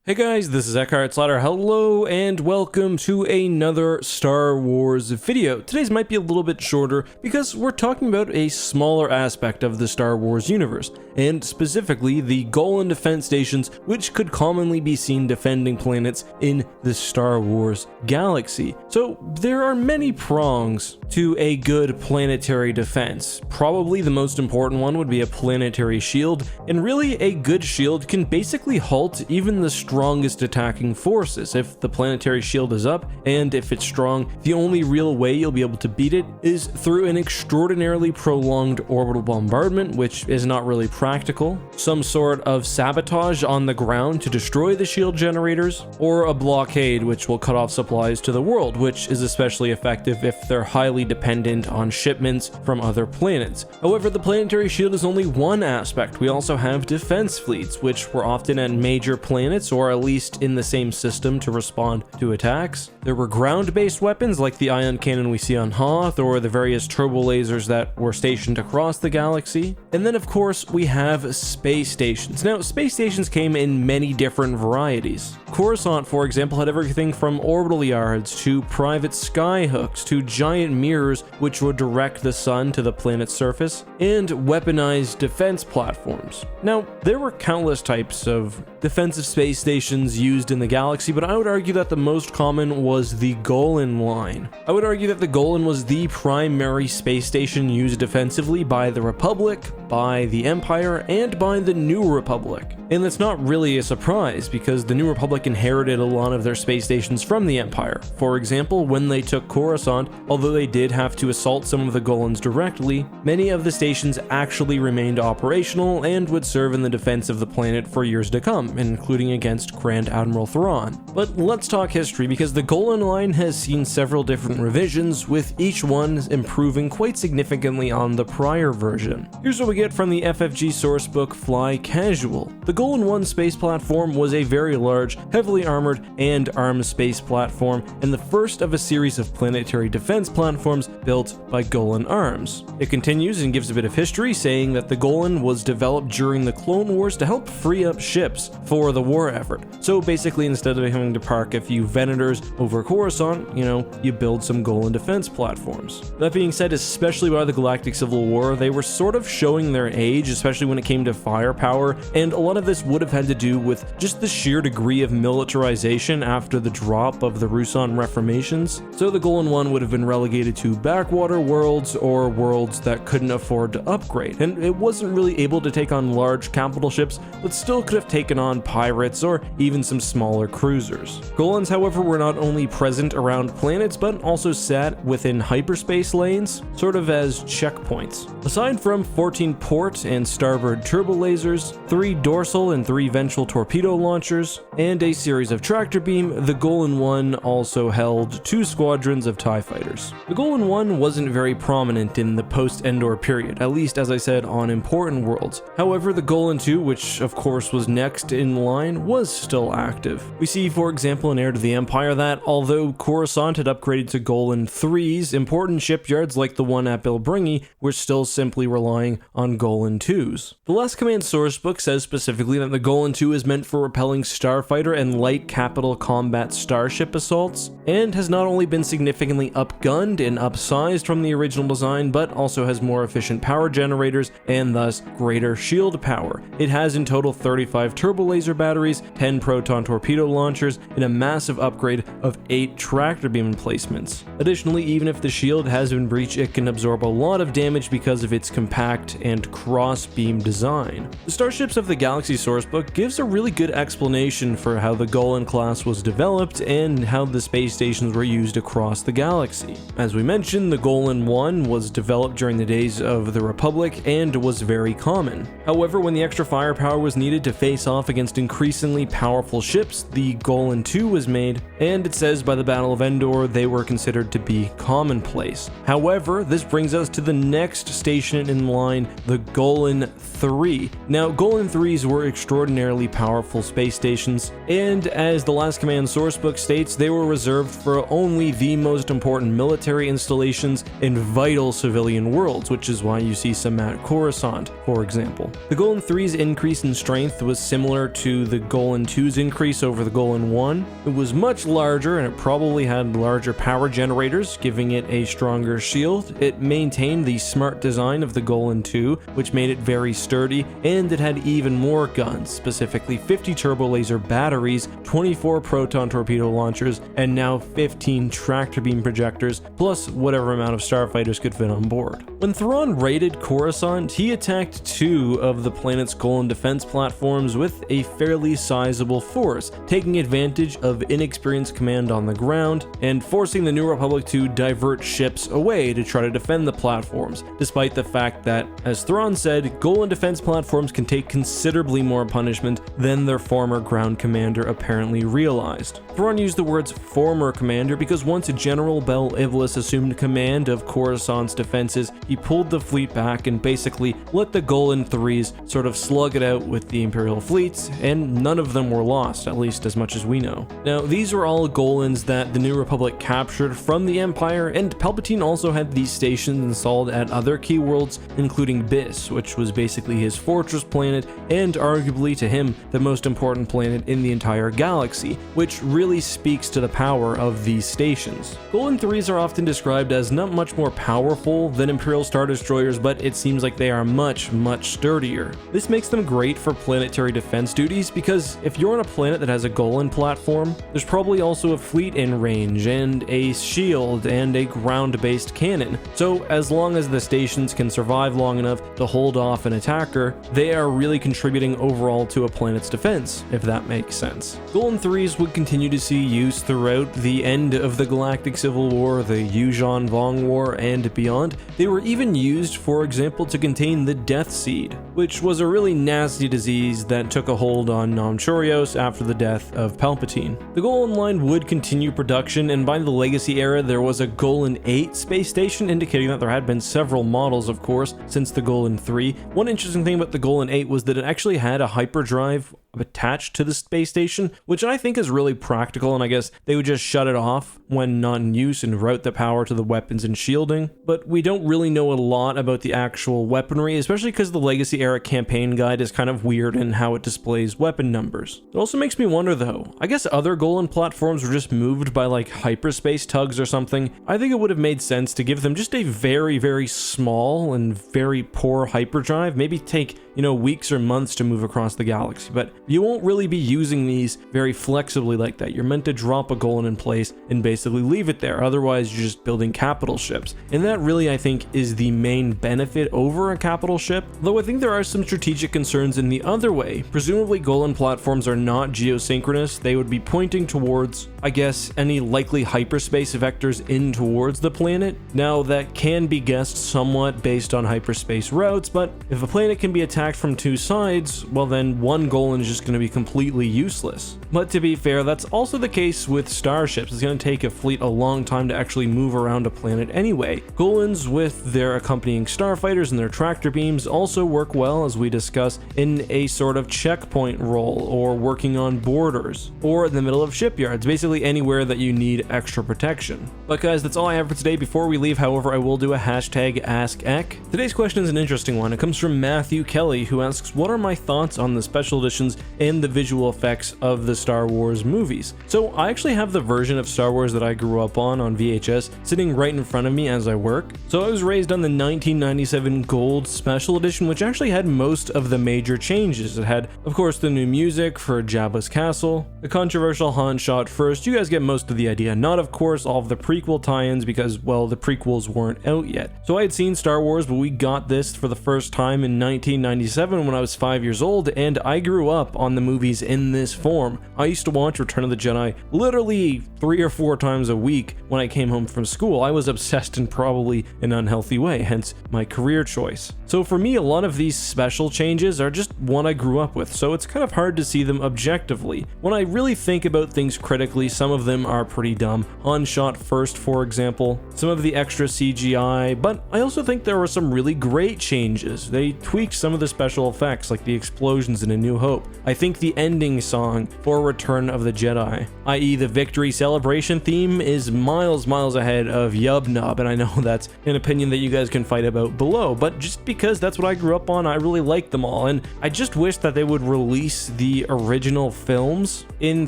Hey guys, this is EckhartsLadder. Hello and welcome to another Star Wars video. Today's might be a little bit shorter because we're talking about a smaller aspect of the Star Wars universe, and specifically the Golan Defense Stations, which could commonly be seen defending planets in the Star Wars galaxy. So there are many prongs to a good planetary defense. Probably the most important one would be a planetary shield, and really a good shield can basically halt even the strongest attacking forces. If the planetary shield is up and if it's strong, the only real way you'll be able to beat it is through an extraordinarily prolonged orbital bombardment, which is not really practical, some sort of sabotage on the ground to destroy the shield generators, or a blockade which will cut off supplies to the world, which is especially effective if they're highly dependent on shipments from other planets. However, the planetary shield is only one aspect. We also have defense fleets, which were often at major planets or at least in the same system to respond to attacks. There were ground-based weapons like the ion cannon we see on Hoth, or the various turbo lasers that were stationed across the galaxy. And then of course we have space stations. Now, space stations came in many different varieties. Coruscant, for example, had everything from orbital yards to private skyhooks to giant mirrors which would direct the sun to the planet's surface, and weaponized defense platforms. Now, there were countless types of defensive space stations used in the galaxy, but I would argue that the most common was the Golan line. I would argue that the Golan was the primary space station used defensively by the Republic, by the Empire, and by the New Republic. And that's not really a surprise, because the New Republic inherited a lot of their space stations from the Empire. For example, when they took Coruscant, although they did have to assault some of the Golans directly, many of the stations actually remained operational and would serve in the defense of the planet for years to come, including against Grand Admiral Thrawn. But let's talk history, because the Golan line has seen several different revisions, with each one improving quite significantly on the prior version. Here's what we get from the FFG sourcebook Fly Casual. The Golan 1 space platform was a very large, heavily armored, and armed space platform, and the first of a series of planetary defense platforms built by Golan Arms. It continues and gives a bit of history, saying that the Golan was developed during the Clone Wars to help free up ships for the war effort. So basically, instead of having to park a few Venators over Coruscant, you build some Golan defense platforms. That being said, especially by the Galactic Civil War, they were sort of showing their age, especially when it came to firepower, and a lot of this would have had to do with just the sheer degree of militarization after the drop of the Ruusan reformations. So the Golan 1 would have been relegated to backwater worlds or worlds that couldn't afford to upgrade, and it wasn't really able to take on large capital ships, but still could have taken on pirates or even some smaller cruisers. Golans, however, were not only present around planets, but also sat within hyperspace lanes, sort of as checkpoints. Aside from 14 port and starboard turbo lasers, 3 dorsal and 3 ventral torpedo launchers, and a series of tractor beam, the Golan 1 also held 2 squadrons of TIE fighters. The Golan 1 wasn't very prominent in the post-Endor period, at least as I said on important worlds. However, the Golan 2, which of course was next in line, was still active. We see, for example, in Heir to the Empire that, although Coruscant had upgraded to Golan 3s, important shipyards like the one at Bilbringi were still simply relying on Golan 2s. The Last Command sourcebook says specifically that the Golan 2 is meant for repelling starfighter and light capital combat starship assaults, and has not only been significantly upgunned and upsized from the original design, but also has more efficient power generators and thus greater shield power. It has in total 35 turbo laser batteries, 10 proton torpedo launchers, and a massive upgrade of 8 tractor beam emplacements. Additionally, even if the shield has been breached, it can absorb a lot of damage because of its compact and cross-beam design. The Starships of the Galaxy sourcebook gives a really good explanation for how the Golan class was developed and how the space stations were used across the galaxy. As we mentioned, the Golan 1 was developed during the days of the Republic and was very common. However, when the extra firepower was needed to face off against increasingly powerful ships, the Golan 2 was made, and it says by the Battle of Endor they were considered to be commonplace. However, this brings us to the next station in line, the Golan 3. Now, Golan 3s were extraordinarily powerful space stations, and as the Last Command sourcebook states, they were reserved for only the most important military installations in vital civilian worlds, which is why you see some at Coruscant, for example. The Golan 3's increase in strength was similar to the Golan 2's increase over the Golan 1. It was much larger, and it probably had larger power generators, giving it a stronger shield. It maintained the smart design of the Golan 2, which made it very sturdy, and it had even more guns, specifically 50 turbo laser batteries, 24 proton torpedo launchers, and now 15 tractor beam projectors, plus whatever amount of starfighters could fit on board. When Thrawn raided Coruscant, he attacked 2 of the planet's Golan Defense Platforms with a fairly sizable force, taking advantage of inexperienced command on the ground, and forcing the New Republic to divert ships away to try to defend the platforms, despite the fact that, as Thrawn said, Golan Defense Platforms can take considerably more punishment than their former ground commander apparently realized. Thrawn used the words former commander because once General Bel Iblis assumed command of Coruscant's defenses, he pulled the fleet back and basically let the Golan 3s sort of slug it out with the Imperial fleets, and none of them were lost, at least as much as we know. Now, these were all Golans that the New Republic captured from the Empire, and Palpatine also had these stations installed at other key worlds, including Biss, which was basically his fortress planet, and arguably to him, the most important planet in the entire galaxy, which really speaks to the power of these stations. Golan 3s are often described as not much more powerful than Imperial Star Destroyers, but it seems like they are much sturdier. This makes them great for planetary defense duties because if you're on a planet that has a Golan platform, there's probably also a fleet in range, and a shield, and a ground-based cannon. So as long as the stations can survive long enough to hold off an attacker, they are really contributing overall to a planet's defense, if that makes sense. Golan 3s would continue to see use throughout the end of the Galactic Civil War, the Yuuzhan Vong War, and beyond. They were even used, for example, to contain the Death Seed, which was a really nasty disease that took a hold on Nom Chorios after the death of Palpatine. The Golan line would continue production, and by the Legacy era there was a Golan 8 space station, indicating that there had been several models, of course, since the Golan 3. One interesting thing about the Golan 8 was that it actually had a hyperdrive attached to the space station, which I think is really practical, and I guess they would just shut it off when not in use and route the power to the weapons and shielding. But we don't really know a lot about the actual weaponry, especially because the Legacy era campaign guide is kind of weird in how it displays weapon numbers. It also makes me wonder though, I guess other Golan platforms were just moved by like hyperspace tugs or something. I think it would have made sense to give them just a very small and very poor hyperdrive, maybe take, weeks or months to move across the galaxy, but you won't really be using these very flexibly like that. You're meant to drop a Golan in place and basically leave it there, otherwise you're just building capital ships. And that really, I think, is the main benefit over a capital ship, though I think there are some strategic concerns in the other way. Presumably Golan platforms are not geosynchronous, they would be pointing towards, I guess, any likely hyperspace vectors in towards the planet. Now that can be guessed somewhat based on hyperspace routes, but if a planet can be attacked from 2 sides, well then one Golan is just going to be completely useless. But to be fair, that's also the case with starships. It's going to take a fleet a long time to actually move around a planet anyway. Golans with their accompanying starfighters and their tractor beams also work well, as we discuss, in a sort of checkpoint role, or working on borders, or in the middle of shipyards, basically anywhere that you need extra protection. But guys, that's all I have for today. Before we leave, however, I will do a hashtag AskEck. Today's question is an interesting one. It comes from Matthew Kelly, who asks, what are my thoughts on the special editions and the visual effects of the Star Wars movies? So I actually have the version of Star Wars that I grew up on VHS sitting right in front of me as I work. So I was raised on the 1997 Gold Special Edition, which actually had most of the major changes. It had, of course, the new music for Jabba's castle, the controversial Han shot first. You guys get most of the idea. Not, of course, all of the prequel tie-ins because, well, the prequels weren't out yet. So I had seen Star Wars, but we got this for the first time in 1997 when I was 5 years old, and I grew up on the movies in this form. I used to watch Return of the Jedi literally 3 or 4 times a week when I came home from school. I was obsessed in probably an unhealthy way, hence my career choice. So for me, a lot of these special changes are just what I grew up with, so it's kind of hard to see them objectively. When I really think about things critically, some of them are pretty dumb. Han shot first, for example, some of the extra CGI, but I also think there were some really great changes. They tweaked some of the special effects like the explosions in A New Hope. I think the ending song for Return of the Jedi, i.e. the victory celebration theme, is miles ahead of Yub Nub, and I know that's an opinion that you guys can fight about below, but just because that's what I grew up on, I really like them all, and I just wish that they would release the original films in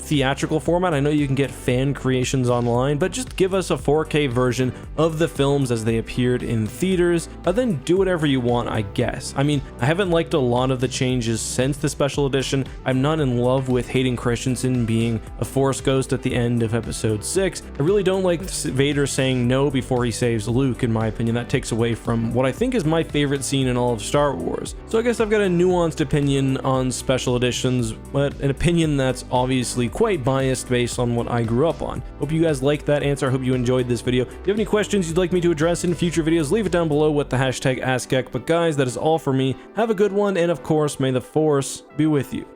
theatrical format. I know you can get fan creations online, but just give us a 4K version of the films as they appeared in theaters, and then do whatever you want, I guess. I mean, I haven't liked a lot of the changes since the special edition. I'm not in love with Hayden Christensen being a Force ghost at the end of episode 6. I really don't like Vader saying no before he saves Luke, in my opinion. That takes away from what I think is my favorite scene in all of Star Wars. So I guess I've got a nuanced opinion on special editions, but an opinion that's obviously quite biased based on what I grew up on. Hope you guys liked that answer. I hope you enjoyed this video. If you have any questions you'd like me to address in future videos, leave it down below with the hashtag AskEck. But guys, that is all for me. Have a good one, and of course, may the Force be with you.